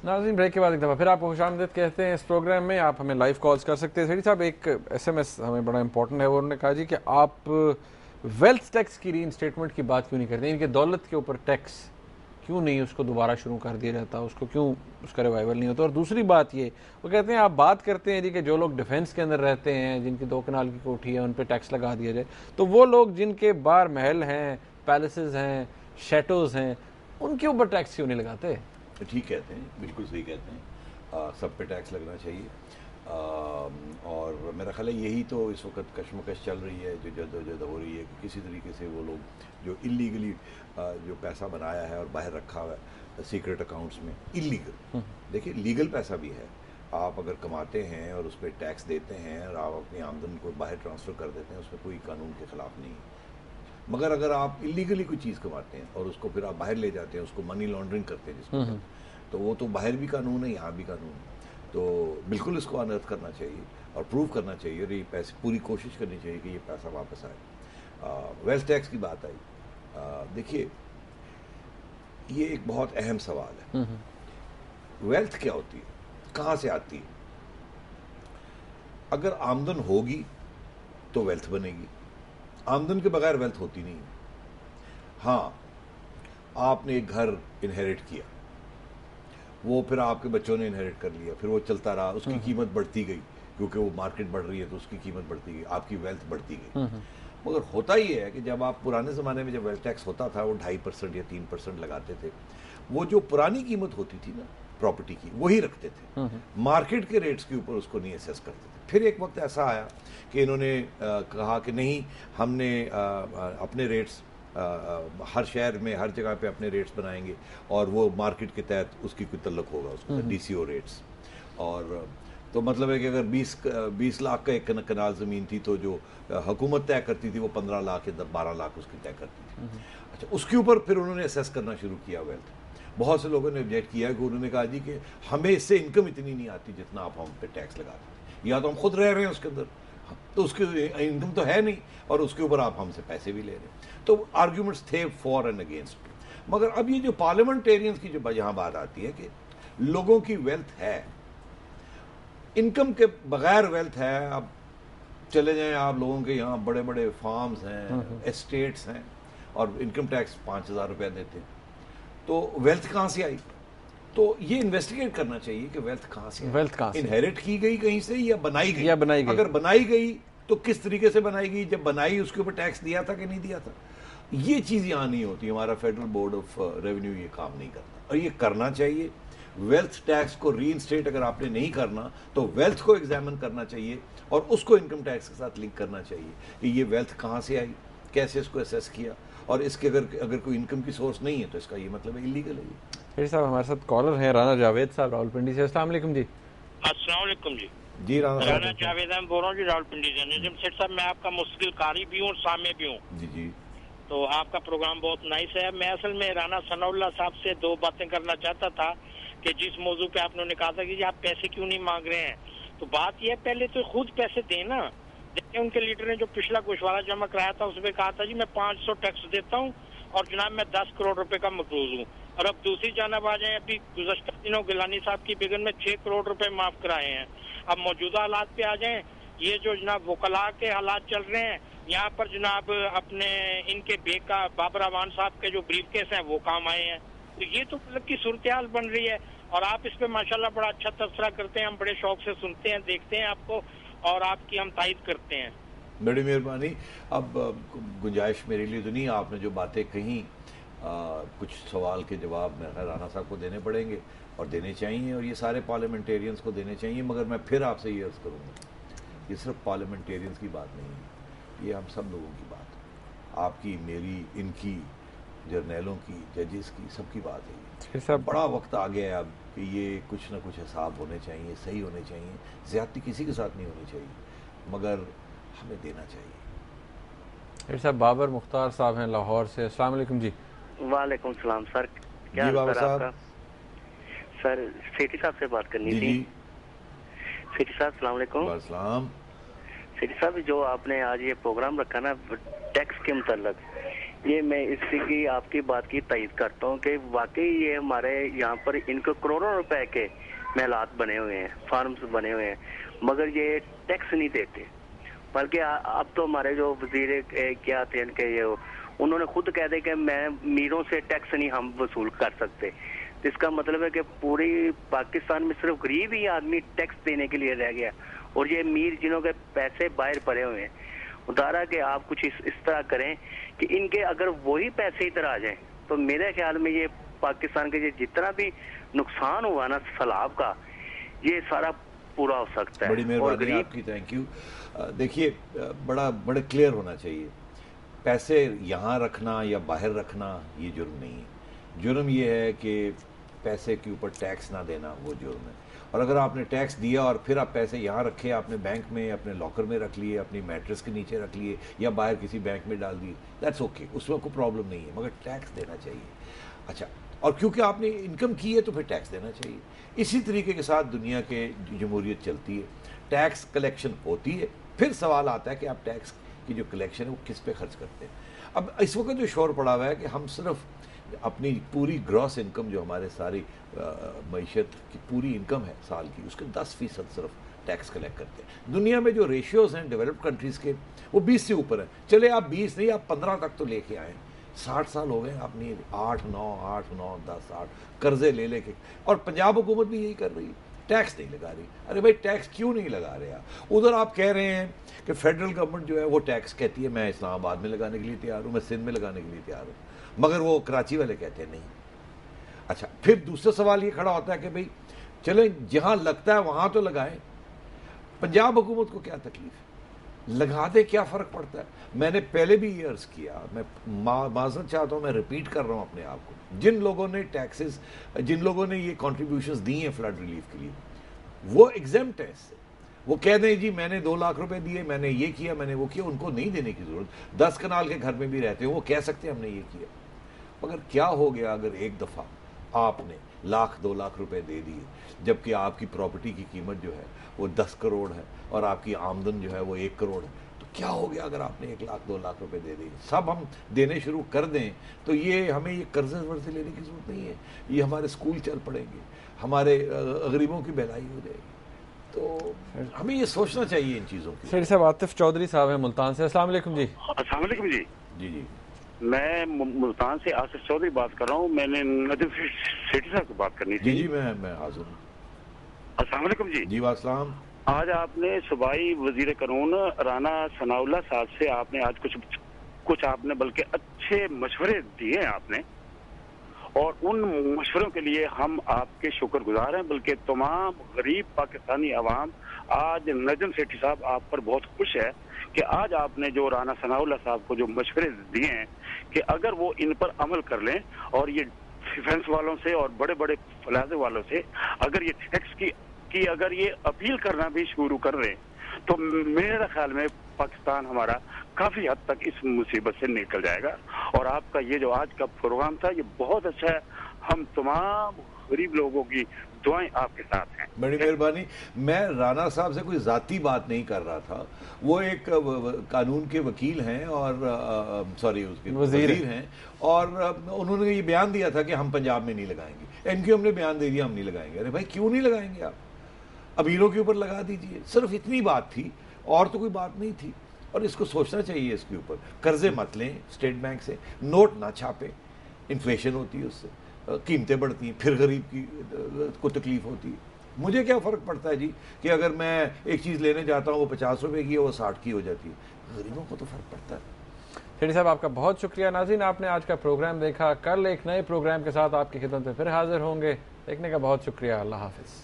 ناظرین بریک کے بعد ایک دفعہ پھر آپ کو خوش آمدید کہتے ہیں اس پروگرام میں. آپ ہمیں لائیو کالز کر سکتے ہیں. سیٹھی صاحب ایک ایس ایم ایس ہمیں بڑا امپورٹنٹ ہے, وہ انہوں نے کہا جی کہ آپ ویلتھ ٹیکس کی ری انسٹیٹمنٹ کی بات کیوں نہیں کرتے, ان کے دولت کے اوپر ٹیکس کیوں نہیں اس کو دوبارہ شروع کر دیا جاتا, اس کو کیوں اس کا ریوائول نہیں ہوتا. اور دوسری بات یہ وہ کہتے ہیں آپ بات کرتے ہیں جی کہ جو لوگ ڈیفینس کے اندر رہتے ہیں, جن کی 2 کنال کی کوٹھی ہے, ان پہ ٹیکس لگا دیا جائے, تو وہ لوگ جن کے باہر محل ہیں, پیلسز ہیں, شیٹوز ہیں, ان کے اوپر ٹیکس کیوں نہیں لگاتے؟ ٹھیک کہتے ہیں, بالکل صحیح کہتے ہیں, سب پہ ٹیکس لگنا چاہیے. اور میرا خیال ہے یہی تو اس وقت کشمکش چل رہی ہے, جو جدوجہد ہو رہی ہے کہ کسی طریقے سے وہ لوگ جو انلیگلی جو پیسہ بنایا ہے اور باہر رکھا ہوا ہے سیکرٹ اکاؤنٹس میں, انلیگل. دیکھیے لیگل پیسہ بھی ہے, آپ اگر کماتے ہیں اور اس پہ ٹیکس دیتے ہیں اور آپ اپنی آمدن کو باہر ٹرانسفر کر دیتے ہیں, اس میں کوئی قانون کے خلاف نہیں ہے. مگر اگر آپ انلیگلی کوئی چیز کماتے ہیں اور اس کو پھر آپ باہر لے جاتے ہیں, اس کو منی لانڈرنگ کرتے ہیں جس کو, تو وہ تو باہر بھی قانون ہے, یہاں بھی قانون ہے. تو بالکل اس کو انرتھ کرنا چاہیے اور پروو کرنا چاہیے, اور یہ پیسے پوری کوشش کرنی چاہیے کہ یہ پیسہ واپس آئے. ویلتھ ٹیکس کی بات آئی, دیکھیے یہ ایک بہت اہم سوال ہے. ویلتھ کیا ہوتی ہے, کہاں سے آتی ہے؟ اگر آمدن ہوگی تو ویلتھ بنے گی, آمدن کے بغیر ویلتھ ہوتی نہیں. ہاں آپ نے ایک گھر انہیریٹ کیا, وہ پھر آپ کے بچوں نے انہیریٹ کر لیا, پھر وہ چلتا رہا, اس کی قیمت بڑھتی گئی کیونکہ وہ مارکیٹ بڑھ رہی ہے تو اس کی قیمت بڑھتی گئی, آپ کی ویلتھ بڑھتی گئی. مگر ہوتا یہ ہے کہ جب آپ پرانے زمانے میں جب ویلتھ ٹیکس ہوتا تھا وہ 2.5% یا 3% لگاتے تھے, وہ جو پرانی قیمت ہوتی تھی نا پراپرٹی کی وہی رکھتے تھے, مارکیٹ کے ریٹس کے اوپر اس کو نہیں اسیس کرتے تھے. پھر ایک وقت ایسا آیا کہ انہوں نے کہا کہ نہیں, ہم نے اپنے ریٹس ہر شہر میں ہر جگہ پہ اپنے ریٹس بنائیں گے اور وہ مارکیٹ کے تحت اس کی کوئی تعلق ہوگا, اس کو ڈی سی او ریٹس. اور تو مطلب ہے کہ اگر 20 لاکھ کا ایک کنال زمین تھی تو جو حکومت طے کرتی تھی وہ 15 لاکھ یا 12 لاکھ اس کی طے کرتی تھی. اچھا, اس کے اوپر پھر انہوں نے اسیس کرنا شروع کیا ویلتھ. بہت سے لوگوں نے آبجیکٹ کیا کہ انہوں نے کہا جی کہ ہمیں اس سے انکم اتنی نہیں آتی جتنا آپ ہم پہ ٹیکس لگاتے ہیں, یا تو ہم خود رہ رہے ہیں اس کے اندر تو اس کی انکم تو ہے نہیں, اور اس کے اوپر آپ ہم سے پیسے بھی لے رہے ہیں. تو آرگیومنٹس تھے فار اینڈ اگینسٹ. مگر اب یہ جو پارلیمنٹیرینز کی جو یہاں بات آتی ہے کہ لوگوں کی ویلتھ ہے, انکم کے بغیر ویلتھ ہے. اب چلے جائیں آپ, لوگوں کے یہاں بڑے بڑے فارمز ہیں, اسٹیٹس ہیں, اور انکم ٹیکس 5,000 روپے دیتے ہیں, تو ویلتھ کہاں سے آئی؟ تو یہ انویسٹیگیٹ کرنا چاہیے کہ ویلتھ کہاں سے آئی, ویلتھ کہاں سے انہیریٹ کی گئی کہیں سے یا بنائی گئی. اگر بنائی گئی تو کس طریقے سے بنائی گئی, جب بنائی اس کے اوپر ٹیکس دیا تھا کہ نہیں دیا تھا. یہ چیز یہاں نہیں ہوتی. ہمارا فیڈرل بورڈ آف ریونیو یہ کام نہیں کرتا, اور یہ کرنا چاہیے. ویلتھ ٹیکس کو ری انسٹیٹ اگر آپ نے نہیں کرنا تو ویلتھ کو ایگزامن کرنا چاہیے اور اس کو انکم ٹیکس کے ساتھ لنک کرنا چاہیے کہ یہ ویلتھ کہاں سے آئی, کیسے اس کو اسیس کیا, اور اس کے اگر کوئی انکم کی سورس نہیں ہے تو اس کا یہ مطلب ہے انلیگل ہے. پھر صاحب ہمارے ساتھ کالر ہیں رانا جاوید صاحب راولپنڈی سے. السلام علیکم جی. السلام علیکم جی. جی رانا جاوید بول رہا ہوں جی, راولپنڈی سے. نجم سیٹھ صاحب, میں آپ کا مستقل قاری بھی ہوں اور سامع بھی ہوں. جی جی. تو آپ کا پروگرام بہت نائس ہے. میں اصل میں رانا ثناء اللہ صاحب سے 2 باتیں کرنا چاہتا تھا کہ جس موضوع پہ آپ نے کہا تھا کہ جی آپ پیسے کیوں نہیں مانگ رہے ہیں, تو بات یہ ہے پہلے تو خود پیسے دیں نا. دیکھیں ان کے لیڈر نے جو پچھلا گوشوارہ جمع کرایا تھا اس میں کہا تھا جی میں 500 ٹیکس دیتا ہوں اور جناب میں 10 کروڑ روپے کا مقروض ہوں. اور اب دوسری جانب آ جائیں, ابھی گزشتہ دنوں گیلانی صاحب کی بیگن میں 6 کروڑ روپے معاف کرائے ہیں. اب موجودہ حالات پہ آ جائیں, یہ جو جناب وکلاء کے حالات چل رہے ہیں یہاں پر, جناب اپنے ان کے بیکا بابر اعوان صاحب کے جو بریف کیس ہیں وہ کام آئے ہیں. تو یہ تو مطلب کی صورتحال بن رہی ہے, اور آپ اس پہ ماشاءاللہ بڑا اچھا تبصرہ کرتے ہیں. ہم بڑے شوق سے سنتے ہیں, دیکھتے ہیں آپ کو, اور آپ کی ہم تائید کرتے ہیں. بڑی مہربانی. اب گنجائش میرے لیے تو نہیں, آپ نے جو باتیں کہیں کچھ سوال کے جواب میں رانا صاحب کو دینے پڑیں گے اور دینے چاہیے, اور یہ سارے پارلیمنٹیرینز کو دینے چاہیے. مگر میں پھر آپ سے یہ عرض کروں گا, یہ صرف پارلیمنٹیرینز کی بات نہیں ہے, یہ ہم سب لوگوں کی بات ہے. آپ کی, میری, ان کی, جرنیلوں کی, ججز کی, سب کی بات ہے. بڑا وقت آ گیا ہے اب کہ یہ کچھ نہ کچھ حساب ہونے چاہیے, صحیح ہونے چاہیے. زیادتی کسی کے ساتھ نہیں ہونی چاہیے, مگر ہمیں دینا چاہیے. صاحب بابر مختار صاحب ہیں لاہور سے. السلام علیکم جی. وعلیکم السلام سر. کیا جی بابر صاحب. سر سیٹھی صاحب سے بات کرنی تھی. جی سیٹھی صاحب السلام علیکم. السلام. سیٹھی صاحب, جو آپ نے آج یہ پروگرام رکھا نا ٹیکس کے متعلق, یہ میں اس کی آپ کی بات کی تائید کرتا ہوں کہ واقعی یہ ہمارے یہاں پر ان کو کروڑوں روپے کے محلات بنے ہوئے ہیں، فارمز بنے ہوئے ہیں، مگر یہ ٹیکس نہیں دیتے. بلکہ اب تو ہمارے جو وزیر کیا تھے ان کے انہوں نے خود کہہ دے کہ میں میروں سے ٹیکس نہیں ہم وصول کر سکتے. اس کا مطلب ہے کہ پوری پاکستان میں صرف غریب ہی آدمی ٹیکس دینے کے لیے رہ گیا، اور یہ امیر جنہوں کے پیسے باہر پڑے ہوئے ہیں. ادارہ کہ آپ کچھ اس طرح کریں کہ ان کے اگر وہی پیسے ادھر آ جائیں تو میرے خیال میں یہ پاکستان کے جتنا بھی نقصان ہوا نا سیلاب کا، یہ سارا پورا ہو سکتا ہے. بڑی مہربانی آپ کی، تھینک یو. دیکھیے بڑے کلیئر ہونا چاہیے، پیسے یہاں رکھنا یا باہر رکھنا یہ جرم نہیں ہے. جرم یہ ہے کہ پیسے کے اوپر ٹیکس نہ دینا، وہ جرم ہے. اور اگر آپ نے ٹیکس دیا اور پھر آپ پیسے یہاں رکھے، آپ نے بینک میں اپنے لاکر میں رکھ لیے، اپنی میٹرس کے نیچے رکھ لیے یا باہر کسی بینک میں ڈال دیے، دیٹس اوکے، اس میں کوئی پرابلم نہیں ہے، مگر ٹیکس دینا چاہیے. اچھا، اور کیونکہ آپ نے انکم کی ہے تو پھر ٹیکس دینا چاہیے. اسی طریقے کے ساتھ دنیا کے جمہوریت چلتی ہے، ٹیکس کلیکشن ہوتی ہے، پھر سوال آتا ہے کہ آپ ٹیکس کی جو کلیکشن ہے وہ کس پہ خرچ کرتے ہیں. اب اس وقت جو شور پڑا ہوا ہے کہ ہم صرف اپنی پوری گراس انکم جو ہمارے ساری معیشت کی پوری انکم ہے سال کی، اس کے 10% صرف ٹیکس کلیکٹ کرتے ہیں. دنیا میں جو ریشیوز ہیں ڈیولپڈ کنٹریز کے وہ 20 سے اوپر ہیں. چلے آپ 20 نہیں، آپ 15 تک تو لے کے آئیں. 60 سال ہو گئے آپ نے 8 9 10 8 قرضے لے کے، اور پنجاب حکومت بھی یہی کر رہی ہے، ٹیکس نہیں لگا رہی. ارے بھائی ٹیکس کیوں نہیں لگا رہے آپ؟ ادھر آپ کہہ رہے ہیں کہ فیڈرل گورنمنٹ جو ہے وہ ٹیکس کہتی ہے میں اسلام آباد میں لگانے کے لیے تیار ہوں، میں سندھ میں لگانے کے لیے تیار ہوں، مگر وہ کراچی والے کہتے ہیں نہیں. اچھا، پھر دوسرا سوال یہ کھڑا ہوتا ہے کہ بھئی چلیں جہاں لگتا ہے وہاں تو لگائیں. پنجاب حکومت کو کیا تکلیف ہے؟ لگا دے، کیا فرق پڑتا ہے؟ میں نے پہلے بھی یہ عرض کیا، میں معذرت چاہتا ہوں، میں ریپیٹ کر رہا ہوں اپنے آپ کو، جن لوگوں نے ٹیکسز، جن لوگوں نے یہ کنٹریبیوشنز دی ہیں فلڈ ریلیف کے لیے، وہ ایگزمپٹ ہے اس سے. وہ کہہ دیں جی میں نے 2 لاکھ روپے دیے، میں نے یہ کیا، میں نے وہ کیا، ان کو نہیں دینے کی ضرورت. 10 کنال کے گھر میں بھی رہتے ہیں، وہ کہہ سکتے ہیں ہم نے یہ کیا. مگر کیا ہو گیا اگر ایک دفعہ آپ نے 1 لاکھ 2 لاکھ روپے دے دیے، جبکہ آپ کی پراپرٹی کی قیمت جو ہے وہ 10 کروڑ ہے اور آپ کی آمدن جو ہے وہ 1 کروڑ ہے؟ تو کیا ہو گیا اگر آپ نے 1 لاکھ 2 لاکھ روپے دے دیے؟ سب ہم دینے شروع کر دیں تو یہ ہمیں یہ قرضے ورضے لینے کی ضرورت نہیں ہے. یہ ہمارے اسکول چل پڑیں گے، ہمارے غریبوں کی بھلائی ہو جائے گی. تو ہمیں یہ سوچنا چاہیے ان چیزوں کی. سیٹھی صاحب، عاطف چودھری صاحب ہیں ملتان سے. السلام علیکم جی. السلام علیکم جی. جی میں ملتان سے آصف چودھری بات کر رہا ہوں. میں نے ندیم سیٹھی صاحب سے بات کرنی تھی. جی میں حاضر ہوں. السلام علیکم جی. جی والسلام. آج آپ نے صوبائی وزیر قانون رانا ثناء اللہ صاحب سے آپ نے آج کچھ آپ نے بلکہ اچھے مشورے دیے ہیں آپ نے، اور ان مشوروں کے لیے ہم آپ کے شکر گزار ہیں. بلکہ تمام غریب پاکستانی عوام آج نجم سیٹھی صاحب آپ پر بہت خوش ہے کہ آج آپ نے جو رانا ثناء اللہ صاحب کو جو مشورے دیے ہیں کہ اگر وہ ان پر عمل کر لیں اور یہ ڈیفنس والوں سے اور بڑے بڑے پلازے والوں سے اگر یہ ٹیکس کی اگر یہ اپیل کرنا بھی شروع کر رہے تو میرے خیال میں پاکستان ہمارا کافی حد تک اس مصیبت سے نکل جائے گا. اور آپ کا یہ جو آج کا پروگرام تھا یہ بہت اچھا ہے. ہم تمام غریب لوگوں کی دعائیں آپ کے ساتھ ہیں. بڑی مہربانی. میں رانا صاحب سے کوئی ذاتی بات نہیں کر رہا تھا، وہ ایک قانون کے وکیل ہیں اور سوری اس کے وزیر ہیں، اور انہوں نے یہ بیان دیا تھا کہ ہم پنجاب میں نہیں لگائیں گے. ان کی ہم نے بیان دے دیا ہم نہیں لگائیں گے. ارے بھائی کیوں نہیں لگائیں گے؟ آپ امیروں کے اوپر لگا دیجئے. صرف اتنی بات تھی اور تو کوئی بات نہیں تھی. اور اس کو سوچنا چاہیے اس کے اوپر. قرضے مت لیں اسٹیٹ بینک سے، نوٹ نہ چھاپیں، انفلیشن ہوتی ہے اس سے، قیمتیں بڑھتی ہیں، پھر غریب کی کو تکلیف ہوتی ہے. مجھے کیا فرق پڑتا ہے جی کہ اگر میں ایک چیز لینے جاتا ہوں وہ 50 روپے کی ہے، وہ 60 کی ہو جاتی ہے. غریبوں کو تو فرق پڑتا ہے. سیٹھی صاحب آپ کا بہت شکریہ. ناظرین آپ نے آج کا پروگرام دیکھا. کل ایک نئے پروگرام کے ساتھ آپ کی خدمت میں پھر حاضر ہوں گے. دیکھنے کا بہت شکریہ. اللہ حافظ.